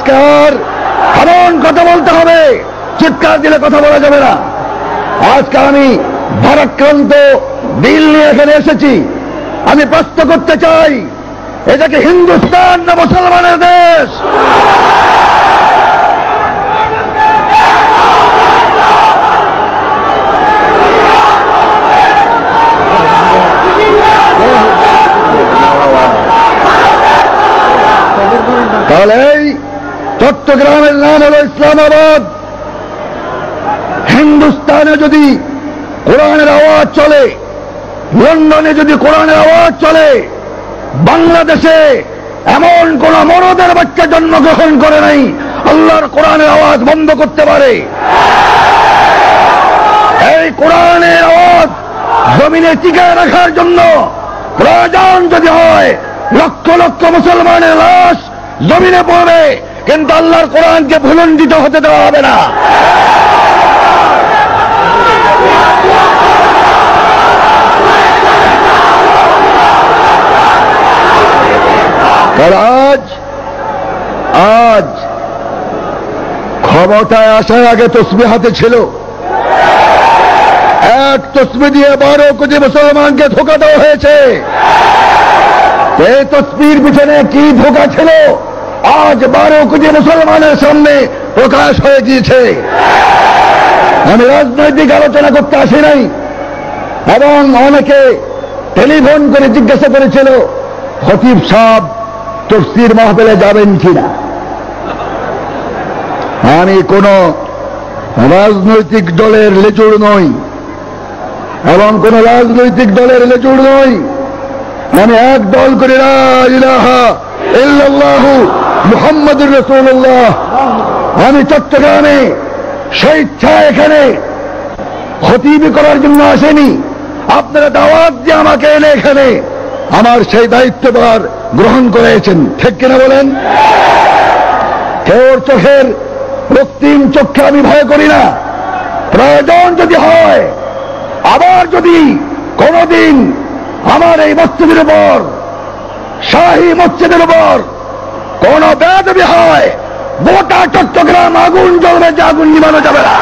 পরিষ্কার, এমন কথা বলতে হবে, চিৎকার দিলে কথা বলা যাবে না। আজকে আমি ভারাক্রান্ত দিল নিয়ে এখানে এসেছি। আমি প্রশ্ন করতে চাই, এটাকে হিন্দুস্তান না মুসলমানের দেশ? তাহলে এই চট্টগ্রামের নাম হল ইসলামাবাদ। হিন্দুস্তানে যদি কোরআনের আওয়াজ চলে, লন্ডনে যদি কোরআনের আওয়াজ চলে, বাংলাদেশে এমন কোন মরদের বাচ্চা জন্মগ্রহণ করে নাই আল্লাহর কোরআনের আওয়াজ বন্ধ করতে পারে। এই কোরআনের আওয়াজ জমিনে টিকায় রাখার জন্য প্রয়োজন যদি হয় লক্ষ লক্ষ মুসলমানের লাশ জমিনে পড়বে, কিন্তু আল্লাহর কোরআনকে ভুলণ্ডিত হতে দেওয়া হবে না। আজ ক্ষমতায় আসার আগে তসবিহ হাতে ছিল, এক তসবিহ দিয়ে 12 কোটি মুসলমানকে ধোঁকা দেওয়া হয়েছে। এই তসবির পিছনে কি ধোঁকা ছিল আজ 12 কোটি মুসলমানের সামনে প্রকাশ হয়ে গিয়েছে। আমি রাজনৈতিক আলোচনা করতে আসি নাই, এবং অনেকে টেলিফোন করে জিজ্ঞাসা করেছিল খতিব সাহেব তফসির মাহফিলে যাবেন কিনা। আমি কোন রাজনৈতিক দলের লেজুড় নই, এবং কোন রাজনৈতিক দলের লেজুড় নই। আমি এক দল করি, লা ইলাহা ইল্লাল্লাহু মুহাম্মাদুর রাসূলুল্লাহ। আমি চট্টগ্রামে স্বেচ্ছায় এখানে খতিব করার জন্য আসেনি, আপনারা দাওয়াত দিয়ে আমাকে এনে এখানে আমার সেই দায়িত্বভার গ্রহণ করেছেন, ঠিক কিনা বলেন? কেউ চোখের রক্তিম চোখে আমি ভয় করি না। প্রয়োজন যদি হয়, আবার যদি কোনদিন আমার এই মসজিদের উপর, শাহী মসজিদের উপর কোন বেয়াদবি হয়, গোটা চট্টগ্রাম আগুন জ্বলবে, যে আগুন নিভানো যাবে না।